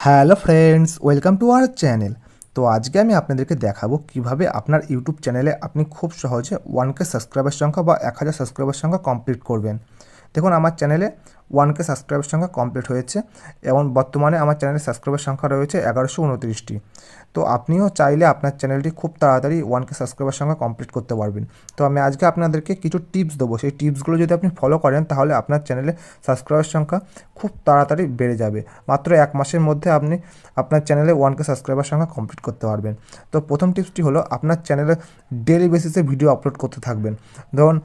Hello friends, welcome to our channel. তো আজকে আমি আপনাদেরকে দেখাবো কিভাবে আপনার ইউটিউব চ্যানেলে আপনি খুব সহজে 1K সাবস্ক্রাইবার সংখ্যা বা 1000 সাবস্ক্রাইবার সংখ্যা কমপ্লিট করবেন। দেখুন, আমার চ্যানেলে 1K সাবস্ক্রাইবার সংখ্যা কমপ্লিট হয়েছে এবং বর্তমানে আমার চ্যানেলের সাবস্ক্রাইবার সংখ্যা রয়েছে 1129টি। তো আপনিও চাইলে আপনার চ্যানেলটি খুব তাড়াতাড়ি 1K সাবস্ক্রাইবার সংখ্যা কমপ্লিট করতে পারবেন। তো আমি আজকে আপনাদেরকে কিছু টিপস দেবো। সেই টিপসগুলো যদি আপনি ফলো করেন তাহলে আপনার চ্যানেলে সাবস্ক্রাইবার সংখ্যা খুব তাড়াতাড়ি বেড়ে যাবে। মাত্র 1 মাসের মধ্যে আপনি আপনার চ্যানেলে 1K সাবস্ক্রাইবার সংখ্যা কমপ্লিট করতে পারবেন। তো প্রথম টিপসটি হলো, আপনার চ্যানেলে ডেইলি বেসিসে ভিডিও আপলোড করতে থাকবেন। ধরুন,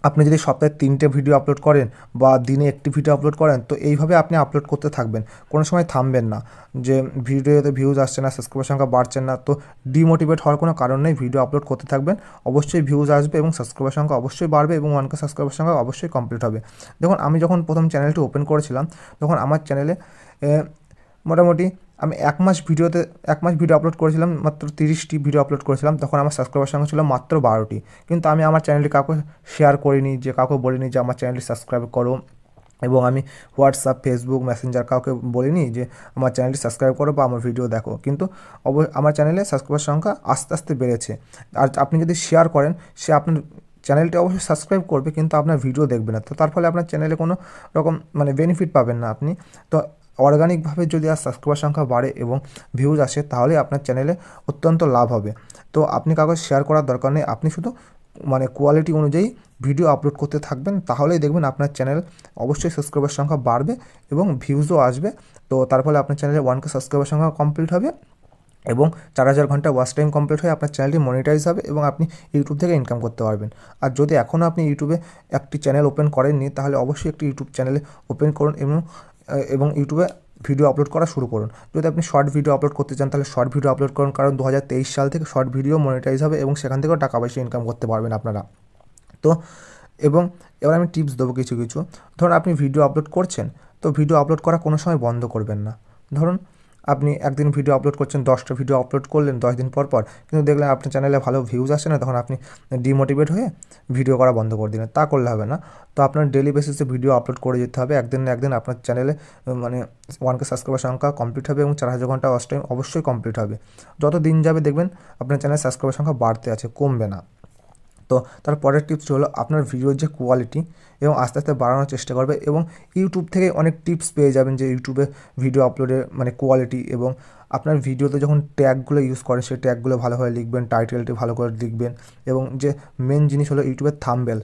আপনি যদি সপ্তাহে 3টে ভিডিও আপলোড করেন বা দিনে 1টি ভিডিও আপলোড করেন, তো এইভাবে আপনি আপলোড করতে থাকবেন। কোনো সময় থামবেন না যে ভিডিওতে ভিউজ আসছে না, সাবস্ক্রাইবার সংখ্যা বাড়ছে না। তো ডিমোটিভেট হওয়ার কোনো কারণ নেই, ভিডিও আপলোড করতে থাকবেন। অবশ্যই ভিউজ আসবে এবং সাবস্ক্রাইবার সংখ্যা অবশ্যই বাড়বে এবং 1K সাবস্ক্রাইবার সংখ্যা অবশ্যই কমপ্লিট হবে। দেখুন, আমি যখন প্রথম চ্যানেলটি ওপেন করেছিলাম তখন আমার চ্যানেলে মোটামুটি আমি 1 মাস ভিডিও আপলোড করেছিলাম, মাত্র 30টি ভিডিও আপলোড করেছিলাম। তখন আমার সাবস্ক্রাইবার সংখ্যা ছিল মাত্র 12টি। কিন্তু আমি আমার চ্যানেলটি কাউকে শেয়ার করিনি, যে কাউকে বলিনি যে আমার চ্যানেলটি সাবস্ক্রাইব করো, এবং আমি হোয়াটসঅ্যাপ, ফেসবুক, মেসেঞ্জার কাউকে বলিনি যে আমার চ্যানেলটি সাবস্ক্রাইব করো বা আমার ভিডিও দেখো। কিন্তু আমার চ্যানেলে সাবস্ক্রাইবার সংখ্যা আস্তে আস্তে বেড়েছে। আর আপনি যদি শেয়ার করেন, সে আপনার চ্যানেলটি অবশ্যই সাবস্ক্রাইব করবে কিন্তু আপনার ভিডিও দেখবে না। তো তার ফলে আপনার চ্যানেলে কোনো রকম বেনিফিট পাবেন না আপনি। তো অর্গানিকভাবে যদি আর সাবস্ক্রাইবার সংখ্যা বাড়ে এবং ভিউজ আসে, তাহলে আপনার চ্যানেলে অত্যন্ত লাভ হবে। তো আপনি কাউকে শেয়ার করার দরকার নেই, আপনি শুধু কোয়ালিটি অনুযায়ী ভিডিও আপলোড করতে থাকবেন। তাহলেই দেখবেন আপনার চ্যানেল অবশ্যই সাবস্ক্রাইবার সংখ্যা বাড়বে এবং ভিউজও আসবে। তো তার ফলে আপনার চ্যানেলে 1K সাবস্ক্রাইবার সংখ্যা কমপ্লিট হবে এবং 4000 ঘন্টা ওয়াচ টাইম কমপ্লিট হয়ে আপনার চ্যানেলটি মনিটাইজ হবে এবং আপনি ইউটিউব থেকে ইনকাম করতে পারবেন। আর যদি এখনও আপনি ইউটিউবে একটি চ্যানেল ওপেন করেননি, তাহলে অবশ্যই একটি ইউটিউব চ্যানেলে ওপেন করুন এবং ইউটিউবে ভিডিও আপলোড করা শুরু করুন। যদি আপনি শর্ট ভিডিও আপলোড করতে চান তাহলে শর্ট ভিডিও আপলোড করুন, কারণ 2023 সাল থেকে শর্ট ভিডিও মনিটাইজ হবে এবং সেখান থেকেও টাকা পয়সা ইনকাম করতে পারবেন আপনারা। তো এবং এবার আমি টিপস দেবো কিছু কিছু। ধরুন, আপনি ভিডিও আপলোড করছেন, তো ভিডিও আপলোড করা কোনো সময় বন্ধ করবেন না। ধরুন, আপনি একদিন ভিডিও আপলোড করছেন, 10টা ভিডিও আপলোড করলেন 10 দিন পর কিন্তু দেখলেন আপনার চ্যানেলে ভালো ভিউজ আসে না, তখন আপনি ডিমোটিভেট হয়ে ভিডিও করা বন্ধ করে দিলেন। তা করলে হবে না। তো আপনার ডেইলি বেসিসে ভিডিও আপলোড করে যেতে হবে। একদিন না একদিন আপনার চ্যানেলে 1K সাবস্ক্রাইবার সংখ্যা কমপ্লিট হবে এবং 4000 ঘন্টা ওয়াচ টাইম অবশ্যই কমপ্লিট হবে। যত দিন যাবে দেখবেন আপনার চ্যানেলের সাবস্ক্রাইবার সংখ্যা বাড়তে আছে, কমবে না। তো তার পরের টিপস হলো, আপনার ভিডিওর যে কোয়ালিটি এবং আস্তে আস্তে বাড়ানোর চেষ্টা করবে এবং ইউটিউব থেকে অনেক টিপস পেয়ে যাবেন যে ইউটিউবে ভিডিও আপলোডের কোয়ালিটি, এবং আপনার ভিডিওতে যখন ট্যাগগুলো ইউজ করেন সেই ট্যাগগুলো ভালোভাবে লিখবেন, টাইটেলটি ভালো করে লিখবেন, এবং যে মেন জিনিস হলো ইউটিউবের থাম্বনেল।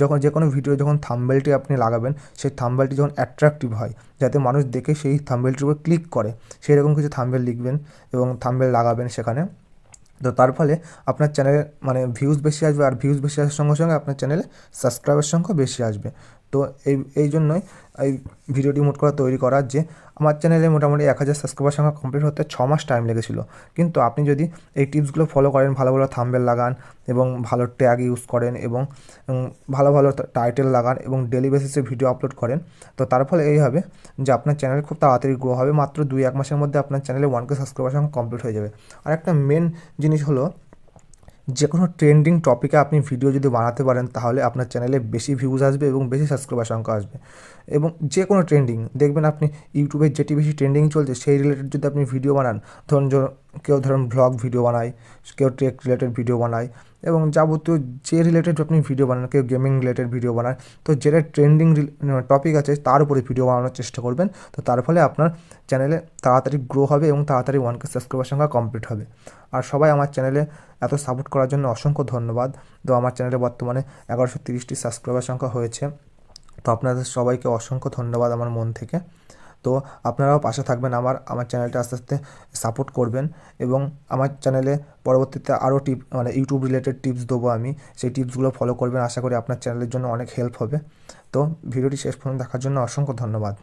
যখন যে কোনো ভিডিও যখন থাম্বনেলটি আপনি লাগাবেন, সেই থাম্বনেলটি যখন অ্যাট্রাকটিভ হয়, যাতে মানুষ দেখে সেই থাম্বনেলটির উপর ক্লিক করে, সেই রকম কিছু থাম্বনেল লিখবেন এবং থাম্বনেল লাগাবেন সেখানে। তো তার ফলে আপনার চ্যানেলে ভিউজ বেশি আসবে, আর ভিউজ বেশি আসার সঙ্গে সঙ্গে আপনার চ্যানেলে সাবস্ক্রাইবার সংখ্যা বেশি আসবে। তো এই জন্যই এই ভিডিওটি মোট করে তৈরি করা, যে আমার চ্যানেলে মোটামুটি 1000 সাবস্ক্রাইবার সংখ্যা কমপ্লিট হতে 6 মাস টাইম লেগেছিলো। কিন্তু আপনি যদি এই টিপসগুলো ফলো করেন, ভালো ভালো থাম্বনেল লাগান এবং ভালো ট্যাগ ইউজ করেন এবং ভালো ভালো টাইটেল লাগান এবং ডেইলি বেসিসে ভিডিও আপলোড করেন, তো তার ফলে এই হবে যে আপনার চ্যানেল খুব তাড়াতাড়ি গ্রো হবে। মাত্র 2-1 মাসের মধ্যে আপনার চ্যানেলে 1K সাবস্ক্রাইবার সংখ্যা কমপ্লিট হয়ে যাবে। আর একটা মেন জিনিস হলো, যে কোনো ট্রেন্ডিং টপিকে আপনি ভিডিও যদি বানাতে পারেন, তাহলে আপনার চ্যানেলে বেশি ভিউজ আসবে এবং বেশি সাবস্ক্রাইবার সংখ্যা আসবে। এবং যে কোনো ট্রেন্ডিং দেখবেন, আপনি ইউটিউবে যেটি বেশি ট্রেন্ডিং চলছে সেই রিলেটেড যদি আপনি ভিডিও বানান, কেউ ভ্লগ ভিডিও বানায়, কেউ টেক রিলেটেড ভিডিও বানায়, এবং যাবতীয় যে রিলেটেড আপনি ভিডিও বানান, কেউ গেমিং রিলেটেড ভিডিও বানায়, তো যেটা ট্রেন্ডিং টপিক আছে তার উপরে ভিডিও বানানোর চেষ্টা করবেন। তো তার ফলে আপনার চ্যানেলে তাড়াতাড়ি গ্রো হবে এবং তাড়াতাড়ি 1K সাবস্ক্রাইবার সংখ্যা কমপ্লিট হবে। আর সবাই আমার চ্যানেলে এত সাপোর্ট করার জন্য অসংখ্য ধন্যবাদ। তো আমার চ্যানেলে বর্তমানে 1130টি সাবস্ক্রাইবার সংখ্যা হয়েছে। তো আপনাদের সবাইকে অসংখ্য ধন্যবাদ আমার মন থেকে। তো আপনারাও পাশে থাকবেন, আমার চ্যানেলটা আস্তে আস্তে সাপোর্ট করবেন, এবং আমার চ্যানেলে পরবর্তীতে আরও ইউটিউব রিলেটেড টিপস দেবো আমি, সেই টিপসগুলো ফলো করবেন। আশা করি আপনার চ্যানেলের জন্য অনেক হেল্প হবে। তো ভিডিওটি শেষ পর্যন্ত দেখার জন্য অসংখ্য ধন্যবাদ।